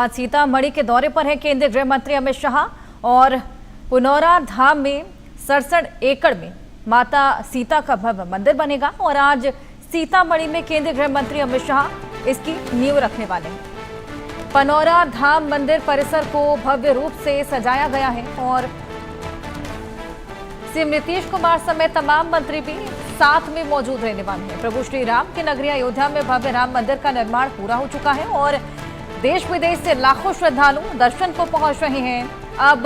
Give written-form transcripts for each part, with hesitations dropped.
आज सीतामढ़ी के दौरे पर है केंद्रीय गृह मंत्री अमित शाह और पुनौरा धाम में 67 एकड़ में माता सीता का भव्य मंदिर बनेगा और आज सीतामढ़ी में केंद्रीय गृह मंत्री अमित शाह इसकी नींव रखने वाले हैं। पुनौरा धाम मंदिर परिसर को भव्य रूप से सजाया गया है और सीएम नीतीश कुमार समेत तमाम मंत्री भी साथ में मौजूद रहने वाले हैं। प्रभु श्री राम की नगरी अयोध्या में भव्य राम मंदिर का निर्माण पूरा हो चुका है और देश विदेश से लाखों श्रद्धालु दर्शन को पहुंच रहे हैं। अब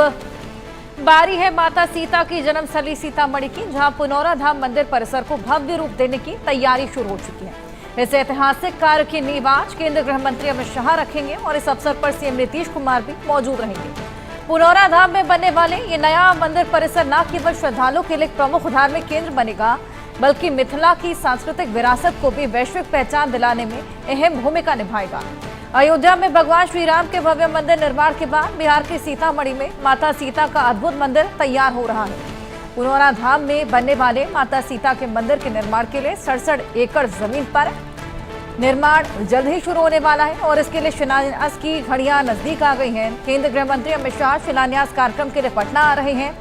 बारी है माता सीता की जन्मस्थली सीतामढ़ी की, जहां पुनौरा धाम मंदिर परिसर को भव्य रूप देने की तैयारी शुरू हो चुकी है। इस ऐतिहासिक कार्य की नींव आज केंद्रीय गृह मंत्री अमित शाह रखेंगे और इस अवसर पर सीएम नीतीश कुमार भी मौजूद रहेंगे। पुनौरा धाम में बनने वाले ये नया मंदिर परिसर न केवल श्रद्धालुओं के लिए एक प्रमुख धार्मिक केंद्र बनेगा, बल्कि मिथिला की सांस्कृतिक विरासत को भी वैश्विक पहचान दिलाने में अहम भूमिका निभाएगा। अयोध्या में भगवान श्री राम के भव्य मंदिर निर्माण के बाद बिहार के सीतामढ़ी में माता सीता का अद्भुत मंदिर तैयार हो रहा है। पुनौरा धाम में बनने वाले माता सीता के मंदिर के निर्माण के लिए 67 एकड़ जमीन पर निर्माण जल्द ही शुरू होने वाला है और इसके लिए शिलान्यास की घड़ियां नजदीक आ गई हैं। केंद्रीय गृह मंत्री अमित शाह शिलान्यास कार्यक्रम के लिए पटना आ रहे हैं।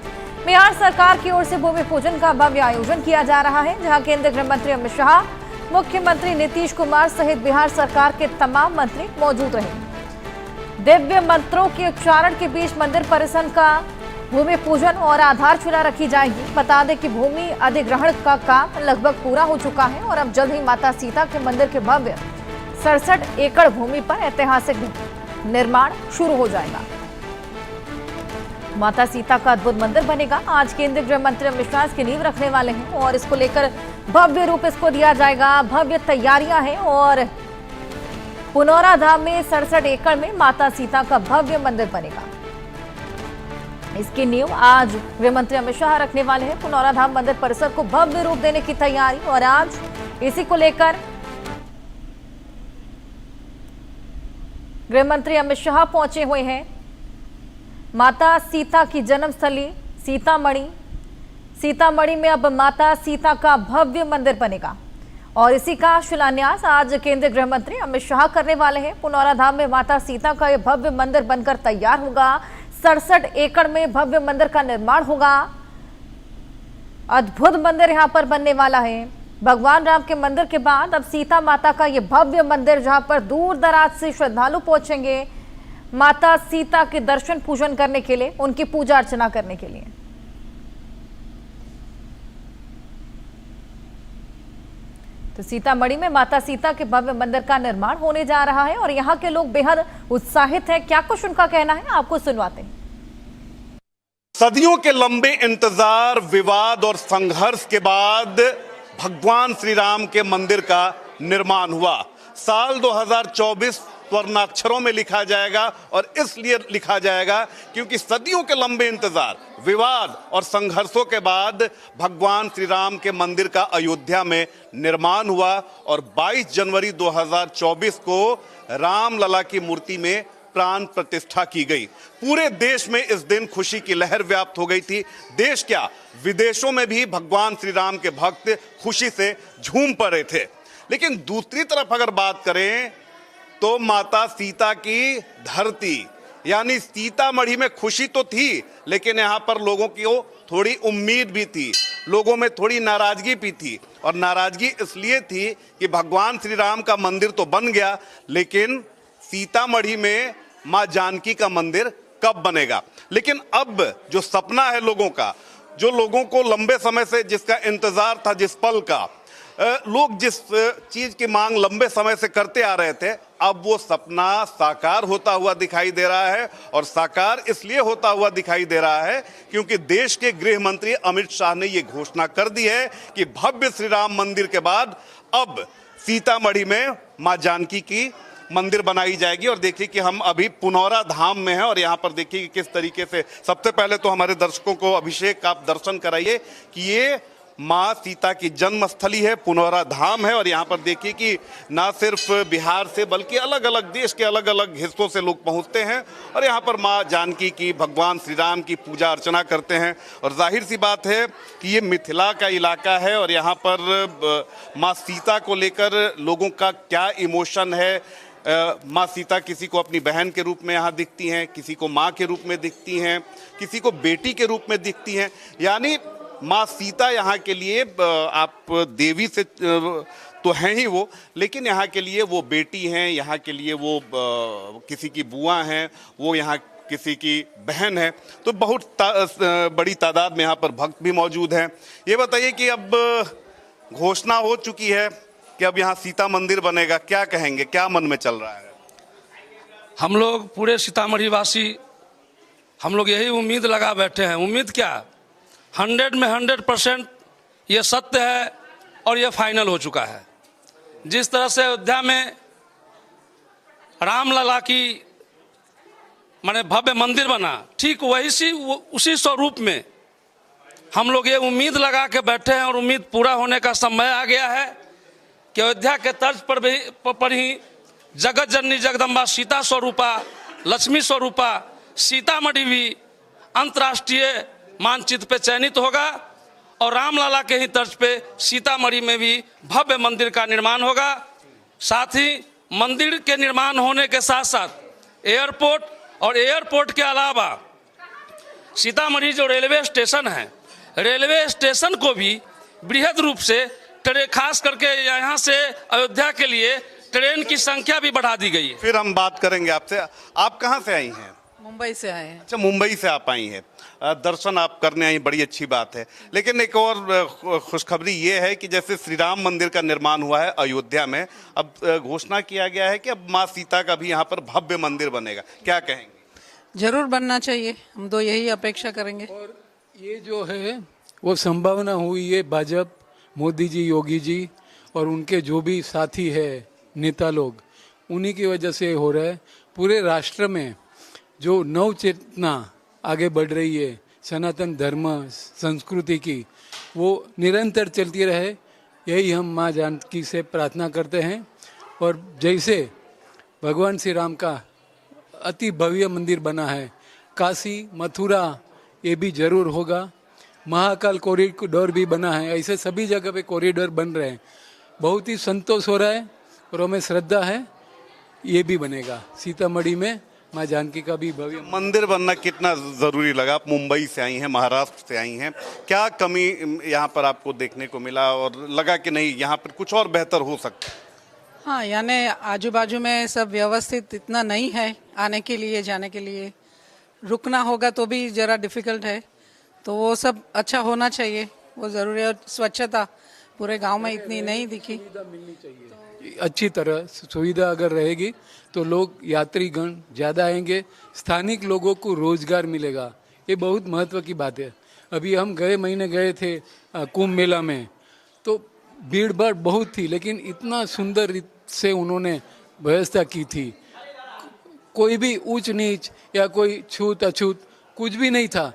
बिहार सरकार की ओर से भूमि पूजन का भव्य आयोजन किया जा रहा है, जहां केंद्रीय गृह मंत्री अमित शाह, मुख्यमंत्री नीतीश कुमार सहित बिहार सरकार के तमाम मंत्री मौजूद रहे। दिव्य मंत्रों के उच्चारण के बीच मंदिर परिसर का भूमि पूजन और आधारशिला रखी जाएगी। बता दें कि भूमि अधिग्रहण का काम लगभग पूरा हो चुका है और अब जल्द ही माता सीता के मंदिर के भव्य 67 एकड़ भूमि पर ऐतिहासिक निर्माण शुरू हो जाएगा। माता सीता का अद्भुत मंदिर बनेगा। आज केंद्रीय गृह मंत्री अमित शाह इसकी नींव रखने वाले हैं और इसको लेकर भव्य रूप इसको दिया जाएगा। भव्य तैयारियां हैं और पुनौरा धाम में 67 एकड़ में माता सीता का भव्य मंदिर बनेगा। इसकी नींव आज गृह मंत्री अमित शाह रखने वाले हैं। पुनौरा धाम मंदिर परिसर को भव्य रूप देने की तैयारी और आज इसी को लेकर गृह मंत्री अमित शाह पहुंचे हुए हैं। माता सीता की जन्मस्थली सीतामढ़ी में अब माता सीता का भव्य मंदिर बनेगा और इसी का शिलान्यास आज केंद्रीय गृह मंत्री अमित शाह करने वाले हैं। पुनौरा धाम में माता सीता का यह भव्य मंदिर बनकर तैयार होगा। 67 एकड़ में भव्य मंदिर का निर्माण होगा। अद्भुत मंदिर यहां पर बनने वाला है। भगवान राम के मंदिर के बाद अब सीता माता का यह भव्य मंदिर, जहां पर दूर दराज से श्रद्धालु पहुंचेंगे माता सीता के दर्शन पूजन करने के लिए, उनकी पूजा अर्चना करने के लिए। तो सीतामढ़ी में माता सीता के भव्य मंदिर का निर्माण होने जा रहा है और यहाँ के लोग बेहद उत्साहित हैं। क्या कुछ उनका कहना है, आपको सुनवाते हैं। सदियों के लंबे इंतजार, विवाद और संघर्ष के बाद भगवान श्री राम के मंदिर का निर्माण हुआ। साल 2024 स्वर्णाक्षरों में लिखा जाएगा और इसलिए लिखा जाएगा क्योंकि सदियों के लंबे इंतजार, विवाद और संघर्षों के बाद भगवान श्री राम के मंदिर का अयोध्या में निर्माण हुआ और 22 जनवरी 2024 को रामलला की मूर्ति में प्राण प्रतिष्ठा की गई। पूरे देश में इस दिन खुशी की लहर व्याप्त हो गई थी। देश क्या, विदेशों में भी भगवान श्री राम के भक्त खुशी से झूम पड़े थे। लेकिन दूसरी तरफ अगर बात करें तो माता सीता की धरती यानी सीतामढ़ी में खुशी तो थी, लेकिन यहाँ पर लोगों की थोड़ी उम्मीद भी थी, लोगों में थोड़ी नाराजगी भी थी। और नाराजगी इसलिए थी कि भगवान श्री राम का मंदिर तो बन गया, लेकिन सीतामढ़ी में माँ जानकी का मंदिर कब बनेगा। लेकिन अब जो सपना है लोगों का, जो लोगों को लंबे समय से जिसका इंतजार था, जिस पल का लोग जिस चीज की मांग लंबे समय से करते आ रहे थे, अब वो सपना साकार होता हुआ दिखाई दे रहा है। और साकार इसलिए होता हुआ दिखाई दे रहा है क्योंकि देश के गृह मंत्री अमित शाह ने ये घोषणा कर दी है कि भव्य श्री राम मंदिर के बाद अब सीतामढ़ी में मां जानकी की मंदिर बनाई जाएगी। और देखिए कि हम अभी पुनौरा धाम में हैं और यहाँ पर देखिए कि किस तरीके से, सबसे पहले तो हमारे दर्शकों को अभिषेक आप दर्शन कराइए कि ये माँ सीता की जन्मस्थली है, पुनौरा धाम है। और यहाँ पर देखिए कि ना सिर्फ बिहार से बल्कि अलग अलग देश के अलग अलग हिस्सों से लोग पहुँचते हैं और यहाँ पर माँ जानकी की, भगवान श्री राम की पूजा अर्चना करते हैं। और जाहिर सी बात है कि ये मिथिला का इलाका है और यहाँ पर माँ सीता को लेकर लोगों का क्या इमोशन है, माँ सीता किसी को अपनी बहन के रूप में यहाँ दिखती हैं, किसी को माँ के रूप में दिखती हैं, किसी को बेटी के रूप में दिखती हैं। यानी माँ सीता यहाँ के लिए आप देवी से तो हैं ही वो, लेकिन यहाँ के लिए वो बेटी हैं, यहाँ के लिए वो किसी की बुआ हैं, वो यहाँ किसी की बहन है। तो बहुत बड़ी तादाद में यहाँ पर भक्त भी मौजूद हैं। ये बताइए कि अब घोषणा हो चुकी है कि अब यहाँ सीता मंदिर बनेगा, क्या कहेंगे, क्या मन में चल रहा है? हम लोग पूरे सीतामढ़ी वासी हम लोग यही उम्मीद लगा बैठे हैं। उम्मीद क्या, 100 में 100% ये सत्य है और ये फाइनल हो चुका है। जिस तरह से अयोध्या में रामलला की माने भव्य मंदिर बना, ठीक उसी स्वरूप में हम लोग ये उम्मीद लगा के बैठे हैं और उम्मीद पूरा होने का समय आ गया है कि अयोध्या के तर्ज पर ही जगत जननी जगदम्बा सीता स्वरूपा, लक्ष्मी स्वरूपा सीतामढ़ी भी अंतर्राष्ट्रीय मानचित्र पे चयनित होगा और रामलला के ही तर्ज पे सीतामढ़ी में भी भव्य मंदिर का निर्माण होगा। साथ ही मंदिर के निर्माण होने के साथ साथ एयरपोर्ट और एयरपोर्ट के अलावा सीतामढ़ी जो रेलवे स्टेशन है, रेलवे स्टेशन को भी बृहद रूप से खास करके यहाँ से अयोध्या के लिए ट्रेन की संख्या भी बढ़ा दी गई है। फिर हम बात करेंगे आपसे। आप कहाँ से आई हैं? मुंबई से आए हैं। अच्छा, मुंबई से आप आई हैं, दर्शन आप करने आई, बड़ी अच्छी बात है। लेकिन एक और खुशखबरी ये है कि जैसे श्री राम मंदिर का निर्माण हुआ है अयोध्या में, अब घोषणा किया गया है कि अब माँ सीता का भी यहाँ पर भव्य मंदिर बनेगा, क्या कहेंगे? जरूर बनना चाहिए, हम तो यही अपेक्षा करेंगे। और ये जो है वो संभावना हुई है भाजपा, मोदी जी, योगी जी और उनके जो भी साथी है नेता लोग, उन्हीं की वजह से हो रहा है। पूरे राष्ट्र में जो नव चेतना आगे बढ़ रही है सनातन धर्म संस्कृति की, वो निरंतर चलती रहे, यही हम माँ जानकी से प्रार्थना करते हैं। और जैसे भगवान श्री राम का अति भव्य मंदिर बना है, काशी मथुरा ये भी जरूर होगा। महाकाल कॉरिडोर भी बना है, ऐसे सभी जगह पे कॉरिडोर बन रहे हैं। बहुत ही संतोष हो रहा है और हमें श्रद्धा है ये भी बनेगा। सीतामढ़ी में माँ जानकी का भी भव्य मंदिर बनना कितना जरूरी लगा? आप मुंबई से आई हैं, महाराष्ट्र से आई हैं, क्या कमी यहाँ पर आपको देखने को मिला और लगा कि नहीं यहाँ पर कुछ और बेहतर हो सकता है? हाँ, यानी आजू बाजू में सब व्यवस्थित इतना नहीं है, आने के लिए जाने के लिए रुकना होगा तो भी जरा डिफिकल्ट है, तो वो सब अच्छा होना चाहिए, वो ज़रूरी है। और स्वच्छता पूरे गांव में इतनी नहीं दिखी। अच्छी तरह सुविधा अगर रहेगी तो लोग यात्रीगण ज़्यादा आएंगे, स्थानिक लोगों को रोजगार मिलेगा, ये बहुत महत्व की बात है। अभी हम गए महीने गए थे कुंभ मेला में, तो भीड़ भाड़ बहुत थी, लेकिन इतना सुंदर रीत से उन्होंने व्यवस्था की थी। कोई भी ऊंच नीच या कोई छूत अछूत कुछ भी नहीं था।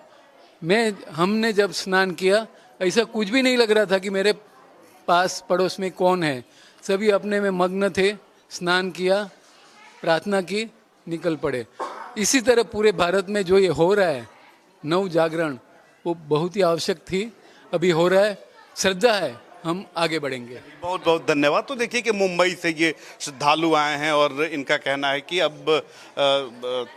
हमने जब स्नान किया ऐसा कुछ भी नहीं लग रहा था कि मेरे पास पड़ोस में कौन है, सभी अपने में मग्न थे, स्नान किया, प्रार्थना की, निकल पड़े। इसी तरह पूरे भारत में जो ये हो रहा है नव जागरण, वो बहुत ही आवश्यक थी, अभी हो रहा है, श्रद्धा है, हम आगे बढ़ेंगे। बहुत बहुत धन्यवाद। तो देखिए कि मुंबई से ये श्रद्धालु आए हैं और इनका कहना है कि अब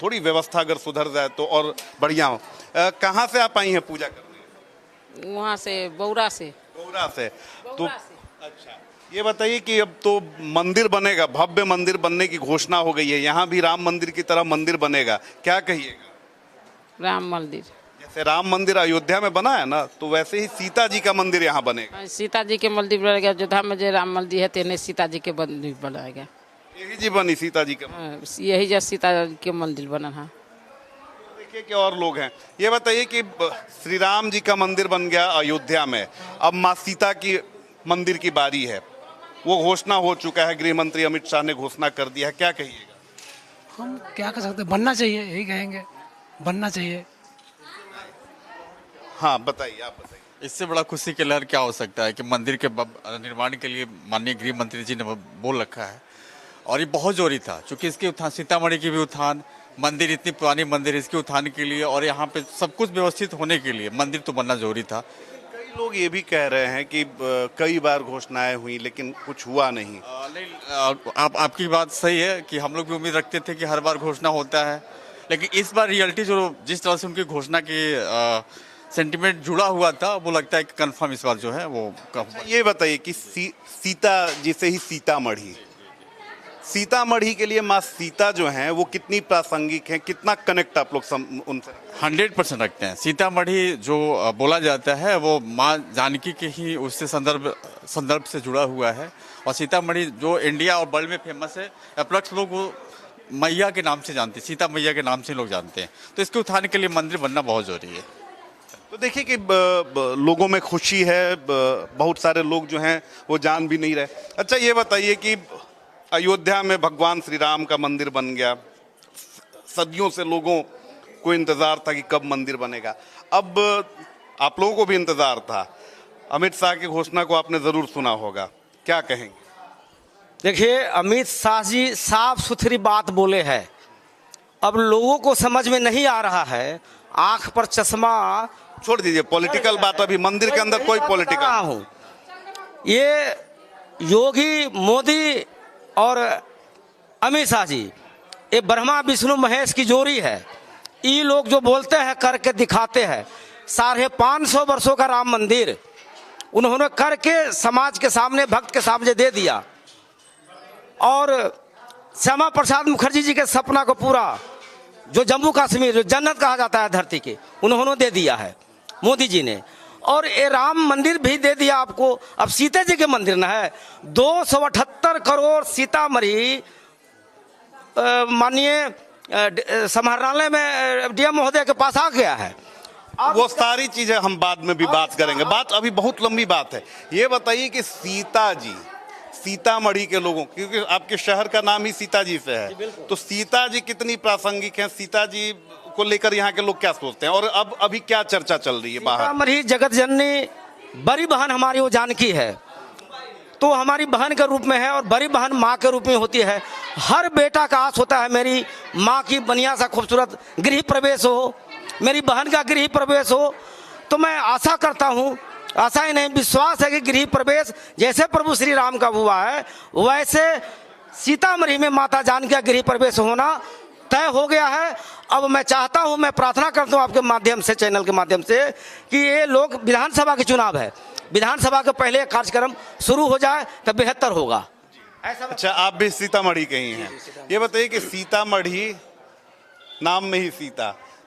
थोड़ी व्यवस्था अगर सुधर जाए तो और बढ़िया हो। कहाँ से आप आई हैं पूजा करने? वहाँ से बौरा से। गौरा से। तो अच्छा, ये बताइए कि अब तो मंदिर बनेगा, भव्य मंदिर बनने की घोषणा हो गई है, यहाँ भी राम मंदिर की तरह मंदिर बनेगा, क्या कहिएगा? राम मंदिर जैसे राम मंदिर अयोध्या में बना है ना, तो वैसे ही सीता जी का मंदिर यहाँ बनेगा। सीता जी के मंदिर बनेगा। अयोध्या में जो राम मंदिर है तेने सीता जी के मंदिर बनाएगा। यही जी बनी सीता जी का, यही जो सीता जी के मंदिर बना है। देखिए कि और लोग हैं। ये बताइए कि श्री राम जी का मंदिर बन गया अयोध्या में, अब माँ सीता की मंदिर की बारी है, वो घोषणा हो चुका है, गृह मंत्री अमित शाह ने घोषणा कर दिया है, क्या कहिएगा? हम क्या कर सकते हैं, बनना चाहिए, यही कहेंगे, बनना चाहिए। हाँ बताइए, आप बताइए। इससे बड़ा खुशी का लहर क्या हो सकता है कि मंदिर के निर्माण के लिए माननीय गृह मंत्री जी ने बोल रखा है और ये बहुत जरूरी था, क्योंकि इसके उत्थान, सीतामढ़ी की भी उत्थान, मंदिर इतनी पुरानी मंदिर, इसके उत्थान के लिए और यहाँ पे सब कुछ व्यवस्थित होने के लिए मंदिर तो बनना जरूरी था। कई लोग ये भी कह रहे हैं कि कई बार घोषणाएं हुई लेकिन कुछ हुआ नहीं। नहीं, आपकी बात सही है कि हम लोग भी उम्मीद रखते थे कि हर बार घोषणा होता है, लेकिन इस बार रियलिटी जो जिस तरह से उनकी घोषणा की सेंटिमेंट जुड़ा हुआ था, वो लगता है कि कंफर्म इस बार जो है वो ये बताइए कि सीता जिसे ही सीतामढ़ी के लिए माँ सीता जो हैं वो कितनी प्रासंगिक हैं, कितना कनेक्ट आप लोग उनसे 100% रखते हैं। सीतामढ़ी जो बोला जाता है वो माँ जानकी के ही उससे संदर्भ से जुड़ा हुआ है, और सीतामढ़ी जो इंडिया और वर्ल्ड में फेमस है, अप्रोक्स लोग वो मैया के नाम से जानते हैं, सीता मैया के नाम से लोग जानते हैं। तो इसके उत्थान के लिए मंदिर बनना बहुत जरूरी है। तो देखिए कि लोगों में खुशी है, बहुत सारे लोग जो हैं वो जान भी नहीं रहे। अच्छा ये बताइए कि अयोध्या में भगवान श्री राम का मंदिर बन गया, सदियों से लोगों को इंतजार था कि कब मंदिर बनेगा। अब आप लोगों को भी इंतजार था। अमित शाह की घोषणा को आपने जरूर सुना होगा, क्या कहेंगे? देखिए, अमित शाह जी साफ सुथरी बात बोले हैं। अब लोगों को समझ में नहीं आ रहा है, आंख पर चश्मा। छोड़ दीजिए पॉलिटिकल बात, अभी मंदिर के अंदर कोई पॉलिटिकल हूँ। ये योगी, मोदी और अमित शाह जी, ये ब्रह्मा विष्णु महेश की जोड़ी है। ये लोग जो बोलते हैं करके दिखाते हैं। 550 वर्षों का राम मंदिर उन्होंने करके समाज के सामने, भक्त के सामने दे दिया, और श्यामा प्रसाद मुखर्जी जी के सपना को पूरा, जो जम्मू कश्मीर जो जन्नत कहा जाता है धरती की, उन्होंने दे दिया है मोदी जी ने। और ये राम मंदिर भी दे दिया आपको। अब सीता जी के मंदिर ना है, 278 करोड़ सीतामढ़ी माननीय समाहरणालय में डीएम महोदय के पास आ गया है। वो सारी चीजें हम बाद में भी बात करेंगे, बात अभी बहुत लंबी बात है। ये बताइए कि सीतामढ़ी के लोगों, क्योंकि आपके शहर का नाम ही सीता जी से है, तो सीता जी कितनी प्रासंगिक हैं, सीता जी को लेकर यहाँ के लोग क्या सोचते हैं, और अब अभी क्या चर्चा चल रही है बाहर? सीतामढ़ी जगत जननी, बड़ी बहन हमारी वो जानकी है, तो हमारी बहन के रूप में है, और बड़ी बहन माँ के रूप में होती है। हर बेटा का आस होता है मेरी माँ की बढ़िया सा खूबसूरत गृह प्रवेश हो, मेरी बहन का गृह प्रवेश हो। तो मैं आशा करता हूँ, आशा ही नहीं विश्वास है कि गृह प्रवेश जैसे प्रभु श्री राम का हुआ है, वैसे सीतामढ़ी में माता जानकी का गृह प्रवेश होना तय हो गया है। अब मैं चाहता हूं, मैं प्रार्थना करता हूं आपके माध्यम से, चैनल के माध्यम से, कि ये लोग, विधानसभा के चुनाव है, विधानसभा के पहले कार्यक्रम शुरू हो जाए तो बेहतर होगा। अच्छा, आप भी सीतामढ़ी के ही हैं। ये बताइए कि सीतामढ़ी नाम में ही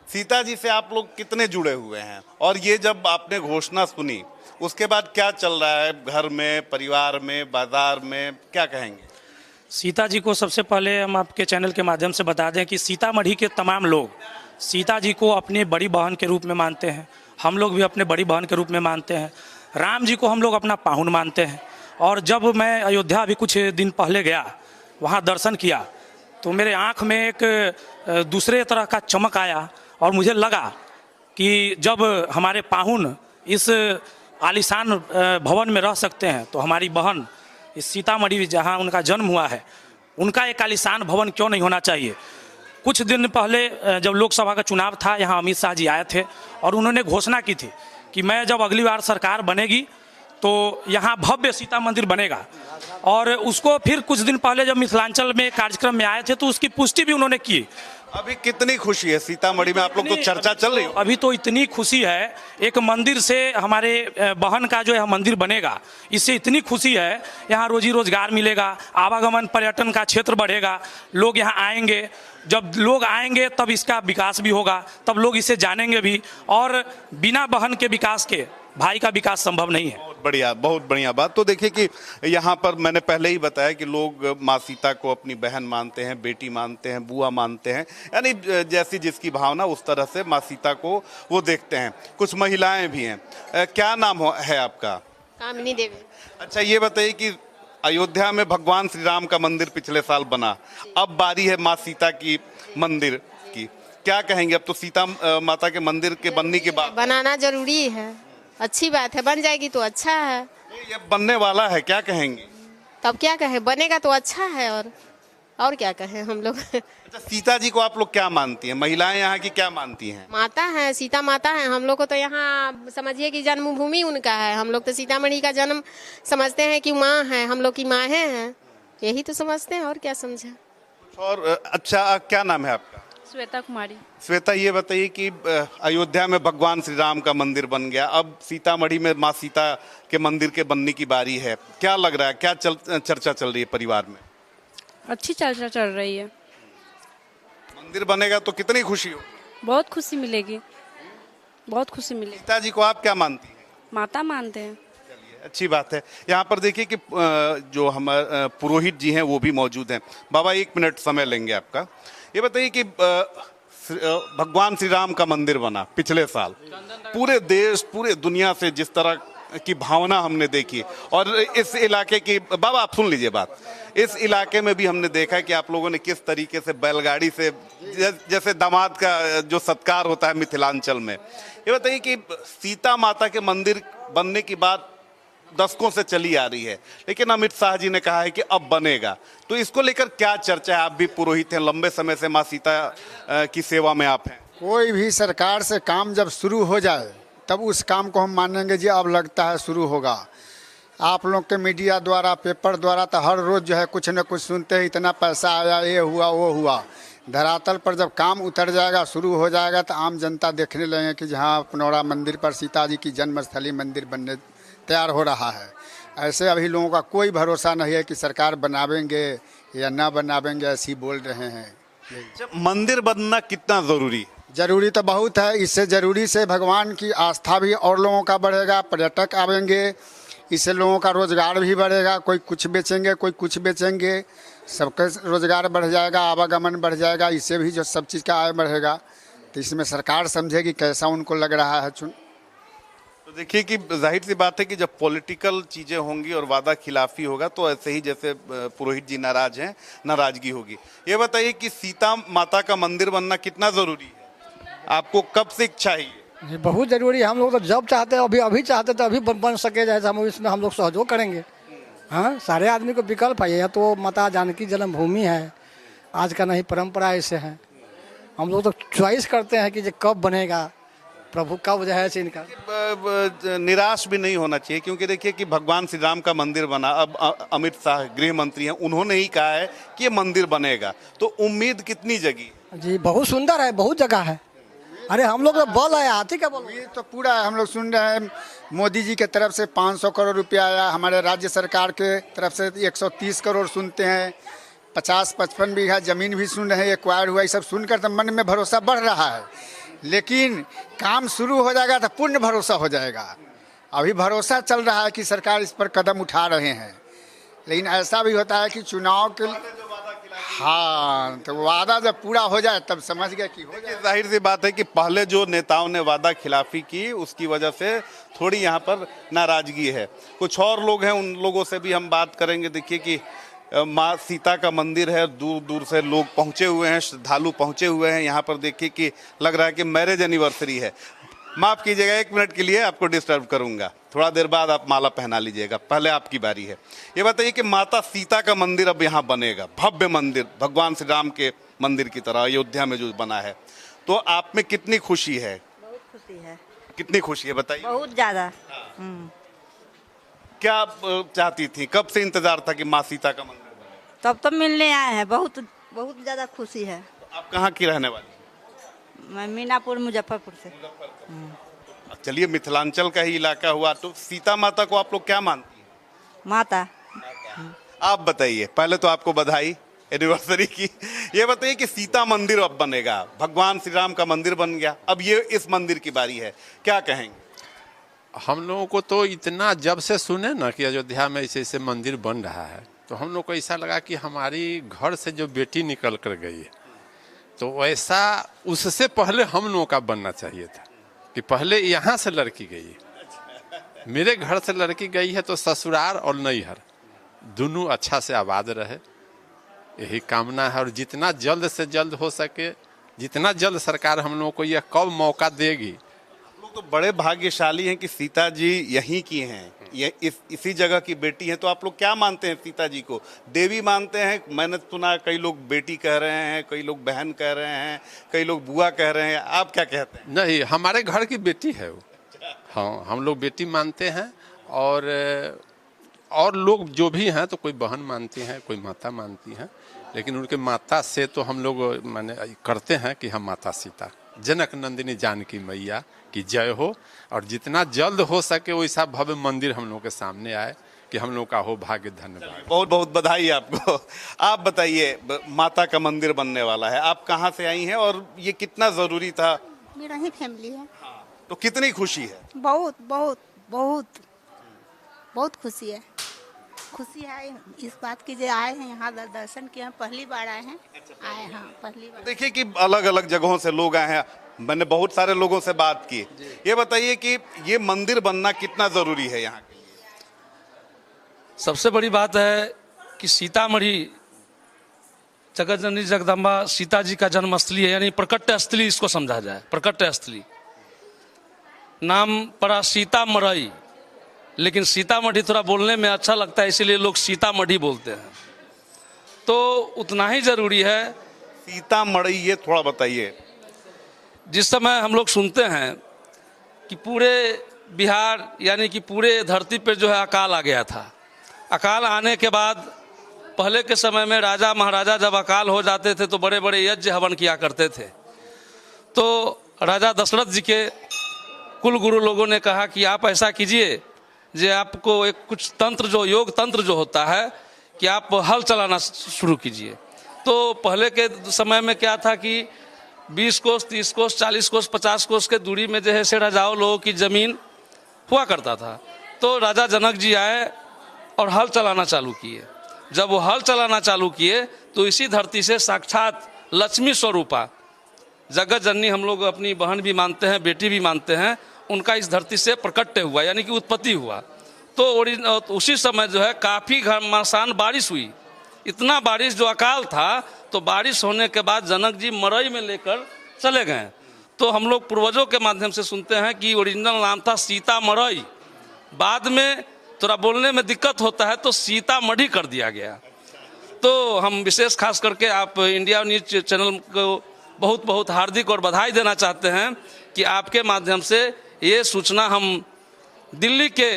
सीता जी से आप लोग कितने जुड़े हुए हैं, और ये जब आपने घोषणा सुनी उसके बाद क्या चल रहा है घर में, परिवार में, बाजार में, क्या कहेंगे? सीता जी को सबसे पहले हम आपके चैनल के माध्यम से बता दें कि सीतामढ़ी के तमाम लोग सीता जी को अपनी बड़ी बहन के रूप में मानते हैं। हम लोग भी अपने बड़ी बहन के रूप में मानते हैं। राम जी को हम लोग अपना पाहुन मानते हैं। और जब मैं अयोध्या अभी कुछ दिन पहले गया, वहाँ दर्शन किया, तो मेरे आँख में एक दूसरे तरह का चमक आया, और मुझे लगा कि जब हमारे पाहुन इस आलीशान भवन में रह सकते हैं, तो हमारी बहन इस सीतामढ़ी जहाँ उनका जन्म हुआ है, उनका एक आलीशान भवन क्यों नहीं होना चाहिए। कुछ दिन पहले जब लोकसभा का चुनाव था, यहाँ अमित शाह जी आए थे, और उन्होंने घोषणा की थी कि मैं जब अगली बार सरकार बनेगी तो यहाँ भव्य सीता मंदिर बनेगा। और उसको फिर कुछ दिन पहले जब मिथिलांचल में कार्यक्रम में आए थे, तो उसकी पुष्टि भी उन्होंने की। अभी कितनी खुशी है सीतामढ़ी में, आप लोग तो चर्चा चल रही है। अभी तो इतनी खुशी है, एक मंदिर से हमारे बहन का जो है मंदिर बनेगा, इससे इतनी खुशी है। यहाँ रोजी रोजगार मिलेगा, आवागमन पर्यटन का क्षेत्र बढ़ेगा, लोग यहाँ आएंगे। जब लोग आएंगे तब इसका विकास भी होगा, तब लोग इसे जानेंगे भी, और बिना बहन के विकास के भाई का विकास संभव नहीं है। बहुत बढ़िया बात। तो देखिए कि यहाँ पर मैंने पहले ही बताया कि लोग माँ सीता को अपनी बहन मानते हैं, बेटी मानते हैं, बुआ मानते हैं, यानी जैसी जिसकी भावना उस तरह से माँ सीता को वो देखते हैं। कुछ महिलाएं भी हैं। क्या नाम है आपका? कामिनी देवी। अच्छा, ये बताइए कि अयोध्या में भगवान श्री राम का मंदिर पिछले साल बना, अब बारी है माँ सीता की मंदिर की, क्या कहेंगे? अब तो सीता माता के मंदिर के बनने के बाद बनाना जरूरी है, अच्छी बात है, बन जाएगी तो अच्छा है। ये बनने वाला है, क्या कहेंगे? तब क्या कहे, बनेगा तो अच्छा है। और और क्या कहें हम लोग। अच्छा, सीता जी को आप लोग क्या मानती हैं? महिलाएं यहाँ की क्या मानती हैं? माता है, सीता माता है। हम लोग को तो यहाँ समझिए कि जन्मभूमि उनका है। हम लोग तो सीतामढ़ी का जन्म समझते हैं कि माँ है, हम लोग की माँ हैं, यही तो समझते हैं, और क्या समझे। और अच्छा, क्या नाम है आपका? श्वेता कुमारी। श्वेता, ये बताइए कि अयोध्या में भगवान श्री राम का मंदिर बन गया, अब सीतामढ़ी में माँ सीता के मंदिर के बनने की बारी है। क्या लग रहा है, क्या चर्चा चल रही है परिवार में? अच्छी चर्चा चल रही है। मंदिर बनेगा तो कितनी खुशी हो? बहुत खुशी मिलेगी, बहुत खुशी मिलेगी। सीता जी को आप क्या मानती हैं? माता मानते हैं। अच्छी बात है। यहाँ पर देखिए कि जो हमारे पुरोहित जी हैं वो भी मौजूद हैं। बाबा, 1 मिनट समय लेंगे आपका। ये बताइए कि भगवान श्री राम का मंदिर बना पिछले साल, पूरे देश पूरे दुनिया से जिस तरह की भावना हमने देखी, और इस इलाके की, बाबा आप सुन लीजिए बात, इस इलाके में भी हमने देखा कि आप लोगों ने किस तरीके से बैलगाड़ी से, जैसे दामाद का जो सत्कार होता है मिथिलांचल में। ये बताइए कि सीता माता के मंदिर बनने की बात दशकों से चली आ रही है, लेकिन अमित शाह जी ने कहा है कि अब बनेगा, तो इसको लेकर क्या चर्चा है? आप भी पुरोहित हैं, लंबे समय से माँ सीता की सेवा में आप हैं। कोई भी सरकार से काम जब शुरू हो जाए तब उस काम को हम मानेंगे जी अब लगता है शुरू होगा। आप लोग के मीडिया द्वारा, पेपर द्वारा तो हर रोज़ जो है कुछ न कुछ सुनते हैं, इतना पैसा आया, ये हुआ वो हुआ। धरातल पर जब काम उतर जाएगा, शुरू हो जाएगा, तो आम जनता देखने लगेंगे कि जहाँ पनौरा मंदिर पर सीता जी की जन्मस्थली मंदिर बनने तैयार हो रहा है। ऐसे अभी लोगों का कोई भरोसा नहीं है कि सरकार बनावेंगे या ना बनावेंगे, ऐसे ही बोल रहे हैं। मंदिर बनना कितना ज़रूरी है? जरूरी तो बहुत है। इससे जरूरी से भगवान की आस्था भी और लोगों का बढ़ेगा, पर्यटक आवेंगे, इससे लोगों का रोजगार भी बढ़ेगा। कोई कुछ बेचेंगे, कोई कुछ बेचेंगे, सबका रोजगार बढ़ जाएगा, आवागमन बढ़ जाएगा, इससे भी जो सब चीज़ का आय बढ़ेगा। तो इसमें सरकार समझेगी कैसा उनको लग रहा है। तो देखिए कि जाहिर सी बात है कि जब पॉलिटिकल चीज़ें होंगी और वादा खिलाफी होगा तो ऐसे ही जैसे पुरोहित जी नाराज हैं, नाराजगी होगी। ये बताइए कि सीता माता का मंदिर बनना कितना ज़रूरी है? आपको कब से इच्छा है ये? बहुत ज़रूरी है। हम लोग तो जब चाहते हैं, अभी चाहते तो अभी बन सके, जैसे हम इसमें हम लोग सहयोग करेंगे। हाँ, सारे आदमी को विकल्प है। यह तो माता जानकी जन्मभूमि है, आज का नहीं परंपरा ऐसे है। हम लोग तो चॉइस करते हैं कि ये कब बनेगा, प्रभु कब जो है इनका। निराश भी नहीं होना चाहिए, क्योंकि देखिए कि भगवान श्री राम का मंदिर बना, अब अमित शाह गृह मंत्री हैं, उन्होंने ही कहा है कि ये मंदिर बनेगा, तो उम्मीद कितनी जगी? जी बहुत सुंदर है, बहुत जगह है। अरे हम लोग तो बोल रहे हाथी का बोल, ये तो पूरा हम लोग सुन रहे हैं। मोदी जी के तरफ से 500 करोड़ रुपया आया, हमारे राज्य सरकार के तरफ से 130 करोड़ सुनते हैं, 50-55 बीघा जमीन भी सुन रहे हैं, एक्वायर हुआ। ये सब सुनकर तो मन में भरोसा बढ़ रहा है, लेकिन काम शुरू हो जाएगा तो पूर्ण भरोसा हो जाएगा। अभी भरोसा चल रहा है कि सरकार इस पर कदम उठा रहे हैं, लेकिन ऐसा भी होता है कि चुनाव के, हाँ, तो वादा जब पूरा हो जाए तब समझ गए कि हो जाए। जाहिर सी बात है कि पहले जो नेताओं ने वादा खिलाफी की उसकी वजह से थोड़ी यहाँ पर नाराजगी है। कुछ और लोग हैं, उन लोगों से भी हम बात करेंगे। देखिए कि माँ सीता का मंदिर है, दूर दूर से लोग पहुँचे हुए हैं, श्रद्धालु पहुँचे हुए हैं। यहाँ पर देखिए कि लग रहा है कि मैरिज एनिवर्सरी है। माफ़ कीजिएगा, 1 मिनट के लिए आपको डिस्टर्ब करूंगा, थोड़ा देर बाद आप माला पहना लीजिएगा, पहले आपकी बारी है। ये बताइए कि माता सीता का मंदिर अब यहाँ बनेगा, भव्य मंदिर, भगवान श्री राम के मंदिर की तरह अयोध्या में जो बना है, तो आप में कितनी खुशी है? बहुत खुशी है। कितनी खुशी है बताइए? बहुत ज़्यादा। क्या चाहती थी, कब से इंतजार था कि माँ सीता का मंदिर बने? तब तो मिलने आए हैं, बहुत बहुत ज़्यादा खुशी है। आप कहाँ की रहने वाली? मैं मीनापुर मुजफ्फरपुर से। चलिए, मिथिलांचल का ही इलाका हुआ, तो सीता माता को आप लोग क्या मानती हैं? माता। आप बताइए, पहले तो आपको बधाई एनिवर्सरी की। ये बताइए कि सीता मंदिर अब बनेगा, भगवान श्री राम का मंदिर बन गया, अब ये इस मंदिर की बारी है, क्या कहेंगे? हम लोगों को तो इतना, जब से सुने ना कि अयोध्या में ऐसे ऐसे मंदिर बन रहा है, तो हम लोग को ऐसा लगा कि हमारी घर से जो बेटी निकल कर गई है, तो वैसा उससे पहले हम लोगों का बनना चाहिए था कि पहले यहाँ से लड़की गई है, मेरे घर से लड़की गई है, तो ससुराल और नैहर दोनों अच्छा से आबाद रहे, यही कामना है। और जितना जल्द से जल्द हो सके, जितना जल्द सरकार हम लोगों को यह कब मौका देगी। लोग तो बड़े भाग्यशाली हैं कि सीता जी यहीं की हैं, ये इसी जगह की बेटी हैं, तो आप लोग क्या मानते हैं सीता जी को? देवी मानते हैं? मैंने सुना कई लोग बेटी कह रहे हैं, कई लोग बहन कह रहे हैं, कई लोग बुआ कह रहे हैं, आप क्या कहते हैं? नहीं, हमारे घर की बेटी है वो। हाँ, हम लोग बेटी मानते हैं। और लोग जो भी हैं तो कोई बहन मानती हैं, कोई माता मानती हैं, लेकिन उनके माता से तो हम लोग माने करते हैं कि हम माता सीता जनक नंदिनी जानकी मैया की जय हो, और जितना जल्द हो सके वैसा भव्य मंदिर हम लोग के सामने आए कि हम लोग का हो भाग्य। धन्यवाद, बहुत बहुत बधाई आपको। आप बताइए, माता का मंदिर बनने वाला है, आप कहाँ से आई हैं और ये कितना जरूरी था? मेरा ही फैमिली है। तो कितनी खुशी है? बहुत बहुत बहुत बहुत खुशी है। खुशी है इस बात की जो आए हैं यहाँ दर्शन किए हैं, पहली बार आए हैं। आए हाँ पहली बार। देखिए कि अलग अलग जगहों से लोग आए हैं, मैंने बहुत सारे लोगों से बात की। ये बताइए कि ये मंदिर बनना कितना जरूरी है यहाँ? सबसे बड़ी बात है कि सीतामढ़ी जगत जननी जगदम्बा सीता जी का जन्मस्थली है, यानी प्रकट स्थली इसको समझा जाए। प्रकट स्थली नाम पड़ा सीतामढ़ी, लेकिन सीतामढ़ी थोड़ा बोलने में अच्छा लगता है, इसीलिए लोग सीतामढ़ी बोलते हैं। तो उतना ही जरूरी है। सीतामढ़ी ये थोड़ा बताइए। जिस समय हम लोग सुनते हैं कि पूरे बिहार यानी कि पूरे धरती पर जो है अकाल आ गया था, अकाल आने के बाद पहले के समय में राजा महाराजा जब अकाल हो जाते थे तो बड़े बड़े यज्ञ हवन किया करते थे। तो राजा दशरथ जी के कुल गुरु लोगों ने कहा कि आप ऐसा कीजिए जे आपको एक कुछ तंत्र जो योग तंत्र जो होता है कि आप हल चलाना शुरू कीजिए। तो पहले के समय में क्या था कि 20 कोस 30 कोस 40 कोस 50 कोस के दूरी में जो है से राजाओं लोगों की जमीन हुआ करता था। तो राजा जनक जी आए और हल चलाना चालू किए। जब वो हल चलाना चालू किए तो इसी धरती से साक्षात लक्ष्मी स्वरूपा जगत जननी हम लोग अपनी बहन भी मानते हैं, बेटी भी मानते हैं, उनका इस धरती से प्रकट हुआ, यानी कि उत्पत्ति हुआ। तो उसी समय जो है काफ़ी घमासान बारिश हुई, इतना बारिश जो अकाल था। तो बारिश होने के बाद जनक जी मरई में लेकर चले गए। तो हम लोग पूर्वजों के माध्यम से सुनते हैं कि ओरिजिनल नाम था सीता मरई, बाद में थोड़ा बोलने में दिक्कत होता है तो सीतामढ़ी कर दिया गया। तो हम विशेष खास करके आप इंडिया न्यूज चैनल को बहुत बहुत हार्दिक और बधाई देना चाहते हैं कि आपके माध्यम से ये सूचना हम दिल्ली के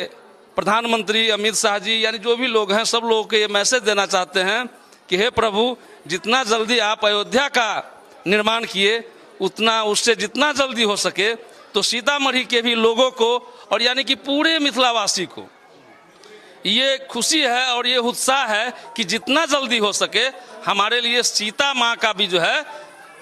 प्रधानमंत्री अमित शाह जी यानी जो भी लोग हैं सब लोगों को ये मैसेज देना चाहते हैं कि हे प्रभु, जितना जल्दी आप अयोध्या का निर्माण किए उतना उससे जितना जल्दी हो सके तो सीतामढ़ी के भी लोगों को और यानी कि पूरे मिथिलावासी को ये खुशी है और ये उत्साह है कि जितना जल्दी हो सके हमारे लिए सीता माँ का भी जो है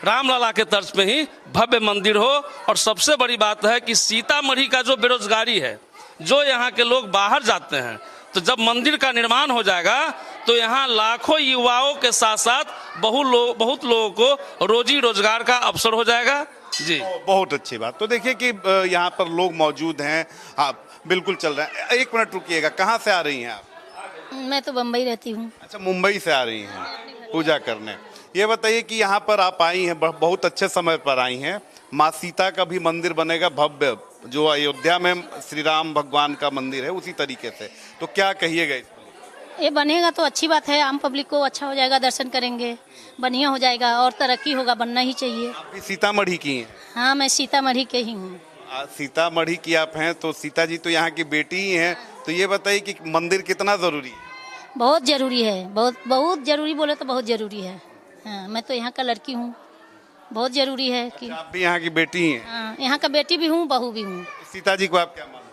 रामलला के तर्ज पे ही भव्य मंदिर हो। और सबसे बड़ी बात है कि सीतामढ़ी का जो बेरोजगारी है, जो यहाँ के लोग बाहर जाते हैं, तो जब मंदिर का निर्माण हो जाएगा तो यहाँ लाखों युवाओं के साथ साथ बहुत लोगों को रोजी रोजगार का अवसर हो जाएगा। जी बहुत अच्छी बात। तो देखिए कि यहाँ पर लोग मौजूद हैं। हाँ बिल्कुल चल रहा है। एक मिनट रुकिएगा, कहाँ से आ रही हैं आप? मैं तो बम्बई रहती हूँ। अच्छा, मुंबई से आ रही हैं पूजा करने। ये बताइए कि यहाँ पर आप आई हैं, बहुत अच्छे समय पर आई हैं। माँ सीता का भी मंदिर बनेगा भव्य, जो अयोध्या में श्री राम भगवान का मंदिर है उसी तरीके से, तो क्या कहिएगा इस पर? ये बनेगा तो अच्छी बात है, आम पब्लिक को अच्छा हो जाएगा, दर्शन करेंगे, बढ़िया हो जाएगा और तरक्की होगा, बनना ही चाहिए। आप भी सीतामढ़ी की हैं? हाँ मैं सीतामढ़ी के ही हूँ। सीतामढ़ी की आप हैं तो सीता जी तो यहाँ की बेटी ही हैं। तो ये बताइए कि मंदिर कितना जरूरी है? बहुत जरूरी है, बहुत जरूरी, बोले तो बहुत जरूरी है। हाँ मैं तो यहाँ का लड़की हूँ, बहुत जरूरी है कि आप भी यहाँ की बेटी हैं? हाँ यहाँ का बेटी भी हूँ, बहू भी हूँ। सीता जी को आप क्या मानते हैं?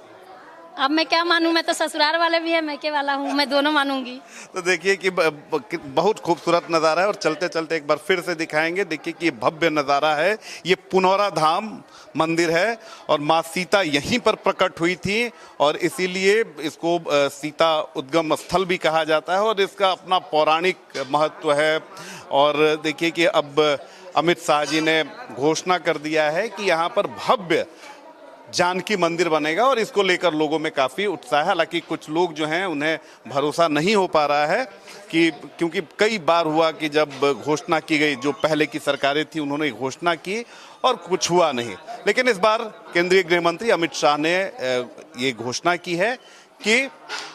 अब मैं क्या मानूं, मैं तो ससुराल वाले भी है, मैके वाला हूँ, मैं दोनों मानूंगी। तो देखिए कि बहुत खूबसूरत नज़ारा है और चलते चलते एक बार फिर से दिखाएंगे। देखिए कि ये भव्य नज़ारा है, ये पुनौरा धाम मंदिर है और माँ सीता यहीं पर प्रकट हुई थी और इसीलिए इसको सीता उद्गम स्थल भी कहा जाता है और इसका अपना पौराणिक महत्व है। और देखिए कि अब अमित शाह जी ने घोषणा कर दिया है कि यहाँ पर भव्य जानकी मंदिर बनेगा और इसको लेकर लोगों में काफ़ी उत्साह है। हालांकि कुछ लोग जो हैं उन्हें भरोसा नहीं हो पा रहा है कि क्योंकि कई बार हुआ कि जब घोषणा की गई, जो पहले की सरकारें थी उन्होंने घोषणा की और कुछ हुआ नहीं, लेकिन इस बार केंद्रीय गृह मंत्री अमित शाह ने ये घोषणा की है कि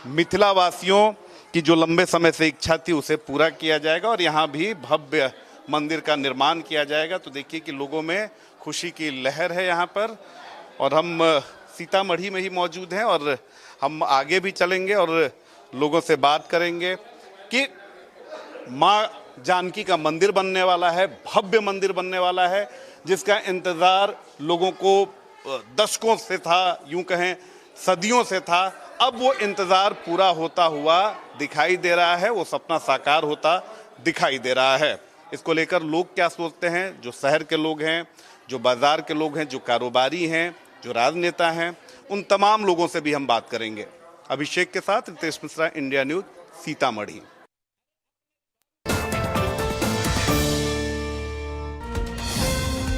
मिथिला वासियों की जो लंबे समय से इच्छा थी उसे पूरा किया जाएगा और यहाँ भी भव्य मंदिर का निर्माण किया जाएगा। तो देखिए कि लोगों में खुशी की लहर है यहाँ पर, और हम सीतामढ़ी में ही मौजूद हैं और हम आगे भी चलेंगे और लोगों से बात करेंगे कि माँ जानकी का मंदिर बनने वाला है, भव्य मंदिर बनने वाला है, जिसका इंतज़ार लोगों को दशकों से था, यूं कहें सदियों से था। अब वो इंतज़ार पूरा होता हुआ दिखाई दे रहा है, वो सपना साकार होता दिखाई दे रहा है। इसको लेकर लोग क्या सोचते हैं, जो शहर के लोग हैं, जो बाज़ार के लोग हैं, जो कारोबारी हैं, जो राजनेता हैं, उन तमाम लोगों से भी हम बात करेंगे। अभिषेक के साथ रितेश मिश्रा, इंडिया न्यूज़, सीतामढ़ी।